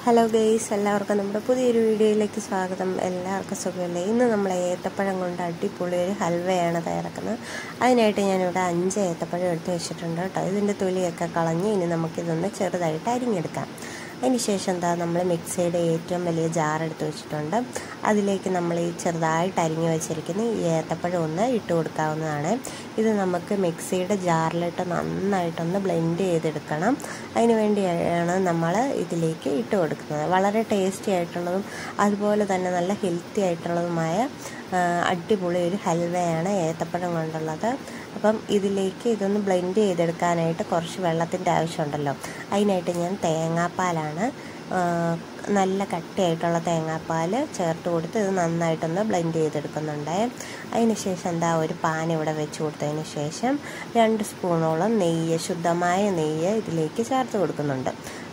Hello guys, എല്ലാവർക്കും നമ്മുടെ പുതിയൊരു വീഡിയോയിലേക്ക് സ്വാഗതം. എല്ലാവർക്കും സുഖമല്ലേ? ഇന്ന് നമ്മൾ ഏത്തപ്പഴം കൊണ്ട് അടിപൊളി ഒരു ഹൽവയാണ് തയ്യാറാക്കുന്നത്. അതിനായിട്ട് ഞാനിവിടെ 5 ഏത്തപ്പഴം എടുത്ത് വെച്ചിട്ടുണ്ട് കേട്ടോ. ഇതിൻ്റെ തൊലിയൊക്കെ കളഞ്ഞ് ഇനി നമുക്കിതൊന്ന് ചെറുതായിട്ട് അരിഞ്ഞെടുക്കാം. അതിന് ശേഷം നമ്മൾ മിക്സിയുടെ ഏറ്റവും വലിയ ജാർ എടുത്ത് വെച്ചിട്ടുണ്ട്. അതിലേക്ക് നമ്മൾ ഈ ചെറുതായിട്ട് അരിഞ്ഞു വെച്ചിരിക്കുന്ന ഈ ഏത്തപ്പഴം ഒന്ന് ഇട്ട് കൊടുക്കാവുന്നതാണ്. ഇത് നമുക്ക് മിക്സിയുടെ ജാറിലിട്ട് നന്നായിട്ടൊന്ന് ബ്ലെൻഡ് ചെയ്തെടുക്കണം. അതിന് വേണ്ടിയാണ് നമ്മൾ ഇതിലേക്ക് ഇട്ട് കൊടുക്കുന്നത്. വളരെ ടേസ്റ്റി ആയിട്ടുള്ളതും അതുപോലെ തന്നെ നല്ല ഹെൽത്തി ആയിട്ടുള്ളതുമായ അടിപൊളി ഒരു ഹൽവയാണ് ഏത്തപ്പഴം കൊണ്ടുള്ളത്. അപ്പം ഇതിലേക്ക് ഇതൊന്ന് ബ്ലെൻഡ് ചെയ്തെടുക്കാനായിട്ട് കുറച്ച് വെള്ളത്തിൻ്റെ ആവശ്യമുണ്ടല്ലോ. അതിനായിട്ട് ഞാൻ തേങ്ങാപ്പാലാണ്, നല്ല കട്ടിയായിട്ടുള്ള തേങ്ങാപ്പാൽ ചേർത്ത് കൊടുത്ത് ഇത് നന്നായിട്ടൊന്ന് ബ്ലെൻഡ് ചെയ്തെടുക്കുന്നുണ്ട്. അതിന് ശേഷം ഒരു പാൻ ഇവിടെ വെച്ച് കൊടുത്തതിന് ശേഷം 2 സ്പൂണോളം നെയ്യ്, ശുദ്ധമായ നെയ്യ് ഇതിലേക്ക് ചേർത്ത് കൊടുക്കുന്നുണ്ട്.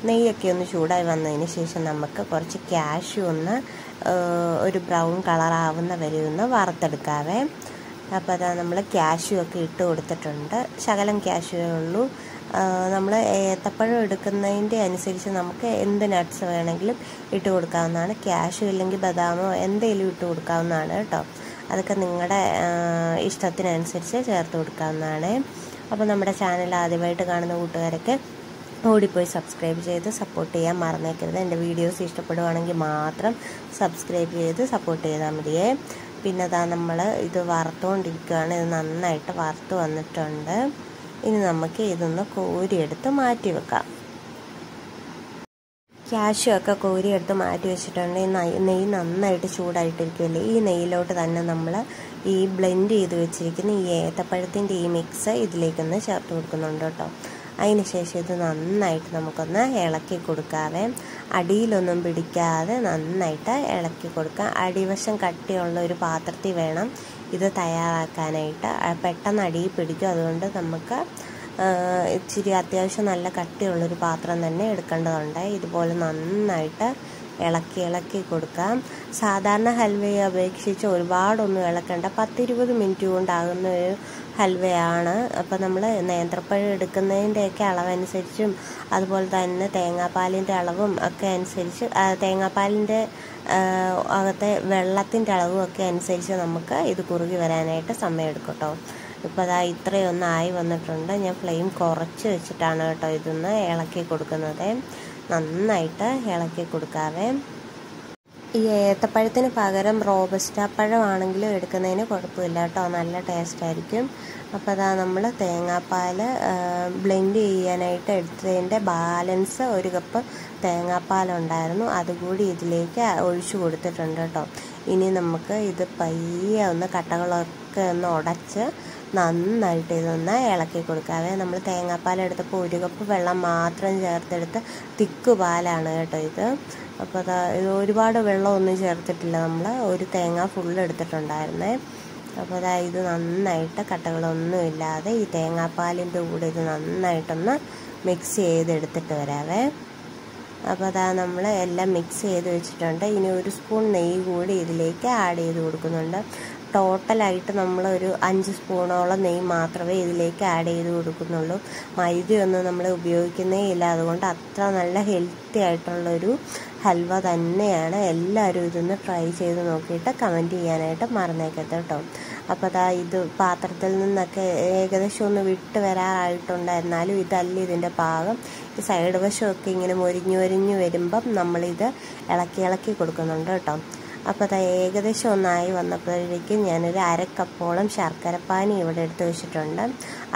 നെയ്യൊക്കെ ഒന്ന് ചൂടായി വന്നതിന് ശേഷം നമുക്ക് കുറച്ച് കാഷ്യൂ ഒന്ന് ഒരു ബ്രൗൺ കളറാവുന്ന വരെ ഒന്ന് വറുത്തെടുക്കാവേ. അപ്പോൾ അതാ നമ്മൾ കാഷ്യൂ ഒക്കെ ഇട്ട് കൊടുത്തിട്ടുണ്ട്. ശകലം കാഷ്യൂവേ ഉള്ളൂ. നമ്മൾ ഏത്തപ്പഴം എടുക്കുന്നതിൻ്റെ അനുസരിച്ച് നമുക്ക് എന്ത് നട്ട്സ് വേണമെങ്കിലും ഇട്ട് കൊടുക്കാവുന്നതാണ്. കാഷ്യൂ ഇല്ലെങ്കിൽ ബദാമോ എന്തെങ്കിലും ഇട്ട് കൊടുക്കാവുന്നതാണ് കേട്ടോ. അതൊക്കെ നിങ്ങളുടെ ഇഷ്ടത്തിനനുസരിച്ച് ചേർത്ത് കൊടുക്കാവുന്നതാണ്. അപ്പോൾ നമ്മുടെ ചാനൽ ആദ്യമായിട്ട് കാണുന്ന കൂട്ടുകാരൊക്കെ ഓടിപ്പോയി സബ്സ്ക്രൈബ് ചെയ്ത് സപ്പോർട്ട് ചെയ്യാൻ മറന്നേക്കരുത്. എൻ്റെ വീഡിയോസ് ഇഷ്ടപ്പെടുവാണെങ്കിൽ മാത്രം സബ്സ്ക്രൈബ് ചെയ്ത് സപ്പോർട്ട് ചെയ്താൽ മതിയേ. പിന്നെ നമ്മൾ ഇത് വറുത്തുകൊണ്ടിരിക്കുകയാണ്. ഇത് നന്നായിട്ട് വറുത്ത് വന്നിട്ടുണ്ട്. ഇനി നമുക്ക് ഇതൊന്ന് കോരിയെടുത്ത് മാറ്റി വെക്കാം. കാഷ്യൂ ഒക്കെ കോരിയെടുത്ത് മാറ്റി വെച്ചിട്ടുണ്ട്. നെയ്യ് നന്നായിട്ട് ചൂടായിട്ടിരിക്കുമല്ലേ, ഈ നെയ്യിലോട്ട് തന്നെ നമ്മൾ ഈ ബ്ലെൻഡ് ചെയ്ത് വെച്ചിരിക്കുന്ന ഈ ഏത്തപ്പഴത്തിൻ്റെ ഈ മിക്സ് ഇതിലേക്കൊന്ന് ചേർത്ത് കൊടുക്കുന്നുണ്ട് കേട്ടോ. അതിന് ശേഷം ഇത് നന്നായിട്ട് നമുക്കൊന്ന് ഇളക്കി കൊടുക്കാവേ. അടിയിലൊന്നും പിടിക്കാതെ നന്നായിട്ട് ഇളക്കി കൊടുക്കാം. അടിവശം കട്ടിയുള്ള ഒരു പാത്രത്തിൽ വേണം ഇത് തയ്യാറാക്കാനായിട്ട്. പെട്ടെന്ന് അടിയിൽ പിടിക്കും. അതുകൊണ്ട് നമുക്ക് ഇച്ചിരി അത്യാവശ്യം നല്ല കട്ടിയുള്ളൊരു പാത്രം തന്നെ എടുക്കേണ്ടതുണ്ട്. ഇതുപോലെ നന്നായിട്ട് ഇളക്കി കൊടുക്കാം. സാധാരണ ഹൽവയെ അപേക്ഷിച്ച് ഒരുപാടൊന്നും ഇളക്കേണ്ട, 10-20 മിനിറ്റ് കൊണ്ടാകുന്ന ഒരു ഹൽവയാണ്. അപ്പോൾ നമ്മൾ നേന്ത്രപ്പഴം എടുക്കുന്നതിൻ്റെയൊക്കെ അളവനുസരിച്ചും അതുപോലെ തന്നെ തേങ്ങാപ്പാലിൻ്റെ അളവും ഒക്കെ അനുസരിച്ച്, തേങ്ങാപ്പാലിൻ്റെ അകത്തെ വെള്ളത്തിൻ്റെ അളവും ഒക്കെ അനുസരിച്ച് നമുക്ക് ഇത് കുറുകി വരാനായിട്ട് സമയമെടുക്കും കേട്ടോ. ഇപ്പോൾ ഇത്രയൊന്നായി വന്നിട്ടുണ്ട്. ഞാൻ ഫ്ലെയിം കുറച്ച് വെച്ചിട്ടാണ് കേട്ടോ ഇതൊന്ന് ഇളക്കി കൊടുക്കുന്നത്. നന്നായിട്ട് ഇളക്കി കൊടുക്കാവേ. ഈ ഏത്തപ്പഴത്തിന് പകരം റോബസ്റ്റ പഴമാണെങ്കിലും എടുക്കുന്നതിന് കുഴപ്പമില്ല കേട്ടോ, നല്ല ടേസ്റ്റ് ആയിരിക്കും. അപ്പോൾ നമ്മൾ തേങ്ങാപ്പാൽ ബ്ലെൻഡ് ചെയ്യാനായിട്ട് എടുത്തതിൻ്റെ ബാലൻസ് 1 കപ്പ് തേങ്ങാപ്പാലുണ്ടായിരുന്നു, അതുകൂടി ഇതിലേക്ക് ഒഴിച്ചു കൊടുത്തിട്ടുണ്ട് കേട്ടോ. ഇനി നമുക്ക് ഇത് പയ്യെ ഒന്ന് കട്ടകളൊക്കെ ഒന്ന് ഉടച്ച് നന്നായിട്ട് ഇതൊന്ന് ഇളക്കി കൊടുക്കാവേ. നമ്മൾ തേങ്ങാപ്പാൽ എടുത്തപ്പോൾ 1 കപ്പ് വെള്ളം മാത്രം ചേർത്തെടുത്ത് തിക്ക് പാലാണ് കേട്ടോ ഇത്. അപ്പോൾ ഇത് ഒരുപാട് വെള്ളമൊന്നും ചേർത്തിട്ടില്ല, നമ്മൾ ഒരു തേങ്ങ ഫുള്ള് എടുത്തിട്ടുണ്ടായിരുന്നേ. അപ്പോൾ ഇത് നന്നായിട്ട് കട്ടകളൊന്നും ഇല്ലാതെ ഈ തേങ്ങാപ്പാലിൻ്റെ കൂടെ ഇത് നന്നായിട്ടൊന്ന് മിക്സ് ചെയ്തെടുത്തിട്ട് വരാവേ. അപ്പോൾ നമ്മൾ എല്ലാം മിക്സ് ചെയ്ത് വെച്ചിട്ടുണ്ട്. ഇനി 1 സ്പൂൺ നെയ്യ് കൂടി ഇതിലേക്ക് ആഡ് ചെയ്ത് കൊടുക്കുന്നുണ്ട്. ടോട്ടലായിട്ട് നമ്മൾ ഒരു 5 സ്പൂണോളം നെയ്യ് മാത്രമേ ഇതിലേക്ക് ആഡ് ചെയ്ത് കൊടുക്കുന്നുള്ളൂ. മൈദയൊന്നും നമ്മൾ ഉപയോഗിക്കുന്നേ ഇല്ല. അതുകൊണ്ട് അത്ര നല്ല ഹെൽത്തി ആയിട്ടുള്ളൊരു ഹൽവ തന്നെയാണ്. എല്ലാവരും ഇതൊന്ന് ട്രൈ ചെയ്ത് നോക്കിയിട്ട് കമൻറ്റ് ചെയ്യാനായിട്ട് മറന്നേക്കരുത് കേട്ടോ. അപ്പോൾ ഇത് പാത്രത്തിൽ നിന്നൊക്കെ ഏകദേശം ഒന്ന് വിട്ട് വരാറായിട്ടുണ്ടായിരുന്നാലും ഇതല്ല ഇതിൻ്റെ പാകം. ഈ സൈഡ് വശമൊക്കെ ഇങ്ങനെ മൊരിഞ്ഞു വരുമ്പം നമ്മളിത് ഇളക്കി കൊടുക്കുന്നുണ്ട് കേട്ടോ. അപ്പോൾ ഏകദേശം ഒന്നായി വന്നപ്പോഴേക്കും ഞാനൊരു 1/2 കപ്പോളം ശർക്കരപ്പാനി ഇവിടെ എടുത്ത് വെച്ചിട്ടുണ്ട്.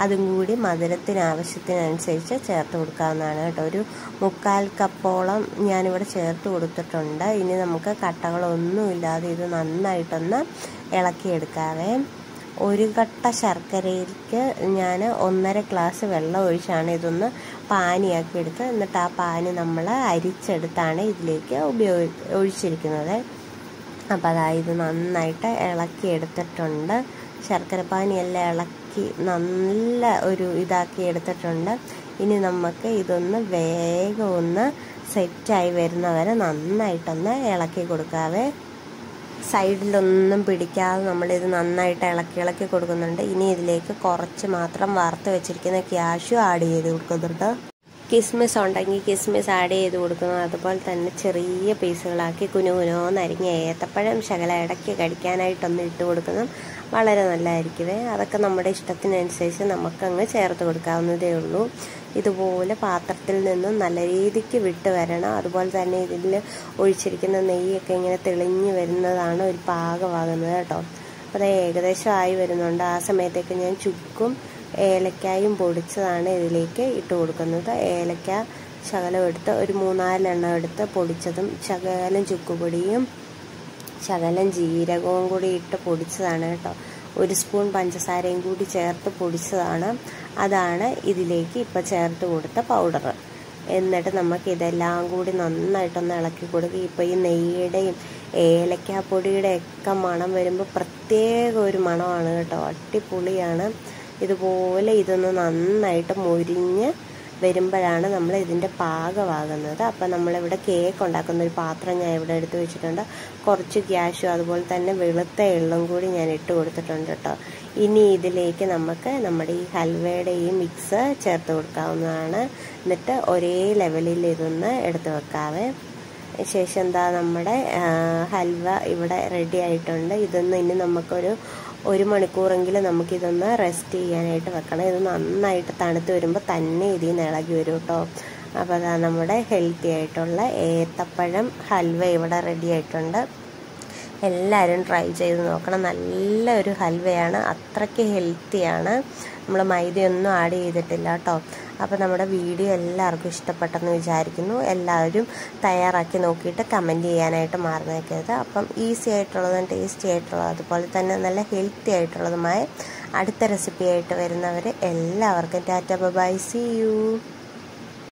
അതും കൂടി മധുരത്തിന് ആവശ്യത്തിനനുസരിച്ച് ചേർത്ത് കൊടുക്കാവുന്നതാണ് കേട്ടോ. ഒരു 1/4 കപ്പോളം ഞാനിവിടെ ചേർത്ത് കൊടുത്തിട്ടുണ്ട്. ഇനി നമുക്ക് കട്ടകളൊന്നുമില്ലാതെ ഇത് നന്നായിട്ടൊന്ന് ഇളക്കിയെടുക്കാവേ. 1 കട്ട ശർക്കരയ്ക്ക് ഞാൻ 1.5 ഗ്ലാസ് വെള്ളം ഒഴിച്ചാണ് ഇതൊന്ന് പാനിയാക്കി എടുത്ത്, എന്നിട്ട് ആ പാനി നമ്മൾ അരിച്ചെടുത്താണ് ഇതിലേക്ക് ഒഴിച്ചിരിക്കുന്നത്. അപ്പോൾ ഇത് നന്നായിട്ട് ഇളക്കി എടുത്തിട്ടുണ്ട്. ശർക്കരപ്പാനിയെല്ലാം ഇളക്കി നല്ല ഒരു ഇതാക്കി എടുത്തിട്ടുണ്ട്. ഇനി നമുക്ക് ഇതൊന്ന് വേഗം ഒന്ന് സെറ്റായി വരുന്നവരെ നന്നായിട്ടൊന്ന് ഇളക്കി കൊടുക്കാവേ. സൈഡിലൊന്നും പിടിക്കാതെ നമ്മളിത് നന്നായിട്ട് ഇളക്കി കൊടുക്കുന്നുണ്ട്. ഇനി ഇതിലേക്ക് കുറച്ച് മാത്രം വറുത്ത് വെച്ചിരിക്കുന്ന കാഷ്യൂ ആഡ് ചെയ്ത് കൊടുക്കുന്നുണ്ട്. കിസ്മിസ് ഉണ്ടെങ്കിൽ കിസ്മിസ് ആഡ് ചെയ്ത് കൊടുക്കുന്നു. അതുപോലെ തന്നെ ചെറിയ പീസുകളാക്കി കുനുകുനോന്ന് അരിഞ്ഞ ഏത്തപ്പഴം ശകല ഇടയ്ക്ക് കടിക്കാനായിട്ടൊന്ന് ഇട്ട് കൊടുക്കുന്നത് വളരെ നല്ലതായിരിക്കുമേ. അതൊക്കെ നമ്മുടെ ഇഷ്ടത്തിനനുസരിച്ച് നമുക്കങ്ങ് ചേർത്ത് കൊടുക്കാവുന്നതേ ഉള്ളൂ. ഇതുപോലെ പാത്രത്തിൽ നിന്നും നല്ല രീതിക്ക് വിട്ട് വരണം. അതുപോലെ തന്നെ ഇതിൽ ഒഴിച്ചിരിക്കുന്ന നെയ്യൊക്കെ ഇങ്ങനെ തെളിഞ്ഞ് വരുന്നതാണ് ഒരു പാകമാകുന്നത് കേട്ടോ. അപ്പോൾ അത് ഏകദേശം ആയി വരുന്നുണ്ട്. ആ സമയത്തേക്ക് ഞാൻ ചുക്കും ഏലക്കായും പൊടിച്ചതാണ് ഇതിലേക്ക് ഇട്ട് കൊടുക്കുന്നത്. ഏലക്ക ശകലം എടുത്ത് ഒരു 3-4 എണ്ണം എടുത്ത് പൊടിച്ചതും ശകലം ചുക്കുപൊടിയും ശകലം ജീരകവും കൂടി ഇട്ട് പൊടിച്ചതാണ് കേട്ടോ. 1 സ്പൂൺ പഞ്ചസാരയും കൂടി ചേർത്ത് പൊടിച്ചതാണ്. അതാണ് ഇതിലേക്ക് ഇപ്പോൾ ചേർത്ത് കൊടുത്ത പൗഡർ. എന്നിട്ട് നമുക്ക് ഇതെല്ലാം കൂടി നന്നായിട്ടൊന്ന് ഇളക്കി കൊടുക്കുക. ഇപ്പോൾ ഈ നെയ്യുടെയും ഏലക്കാപ്പൊടിയുടെ ഒക്കെ മണം വരുമ്പോൾ പ്രത്യേക ഒരു മണമാണ് കേട്ടോ. അടിപൊളിയാണ്. ഇതുപോലെ ഇതൊന്ന് നന്നായിട്ട് മൊരിഞ്ഞ് വരുമ്പോഴാണ് നമ്മൾ ഇതിൻ്റെ പാകമാകുന്നത്. അപ്പം നമ്മളിവിടെ കേക്ക് ഉണ്ടാക്കുന്ന ഒരു പാത്രം ഞാൻ ഇവിടെ എടുത്ത് വെച്ചിട്ടുണ്ട്. കുറച്ച് ക്യാഷും അതുപോലെ തന്നെ വെളുത്ത എള്ളും കൂടി ഞാൻ ഇട്ട് കൊടുത്തിട്ടുണ്ട് കേട്ടോ. ഇനി ഇതിലേക്ക് നമുക്ക് നമ്മുടെ ഈ ഹൽവയുടെ ഈ മിക്സ് ചേർത്ത് കൊടുക്കാവുന്നതാണ്. എന്നിട്ട് ഒരേ ലെവലിൽ ഇതൊന്ന് എടുത്ത് വെക്കാവേ. ശേഷം എന്താ നമ്മുടെ ഹൽവ ഇവിടെ റെഡി ആയിട്ടുണ്ട്. ഇതൊന്ന് ഇനി നമുക്കൊരു 1 മണിക്കൂറെങ്കിലും നമുക്കിതൊന്ന് റെസ്റ്റ് ചെയ്യാനായിട്ട് വെക്കണം. ഇത് നന്നായിട്ട് തണുത്ത് വരുമ്പോൾ തന്നെ ഇതിൽ നിന്ന് ഇളകി വരും കേട്ടോ. അപ്പോൾ അതാ നമ്മുടെ ഹെൽത്തി ആയിട്ടുള്ള ഏത്തപ്പഴം ഹൽവ ഇവിടെ റെഡി ആയിട്ടുണ്ട്. എല്ലാവരും ട്രൈ ചെയ്ത് നോക്കണം. നല്ലൊരു ഹൽവയാണ്, അത്രയ്ക്ക് ഹെൽത്തിയാണ്. നമ്മൾ മൈദയൊന്നും ആഡ് ചെയ്തിട്ടില്ല കേട്ടോ. അപ്പോൾ നമ്മുടെ വീഡിയോ എല്ലാവർക്കും ഇഷ്ടപ്പെട്ടെന്ന് വിചാരിക്കുന്നു. എല്ലാവരും തയ്യാറാക്കി നോക്കിയിട്ട് കമൻറ്റ് ചെയ്യാനായിട്ട് മറന്നേക്കരുത്. അപ്പം ഈസി ആയിട്ടുള്ളതും ടേസ്റ്റി ആയിട്ടുള്ളതും അതുപോലെ തന്നെ നല്ല ഹെൽത്തി ആയിട്ടുള്ളതുമായ അടുത്ത റെസിപ്പി ആയിട്ട് വരുന്നവർ എല്ലാവർക്കും ടാറ്റ ബൈ, സീ യു.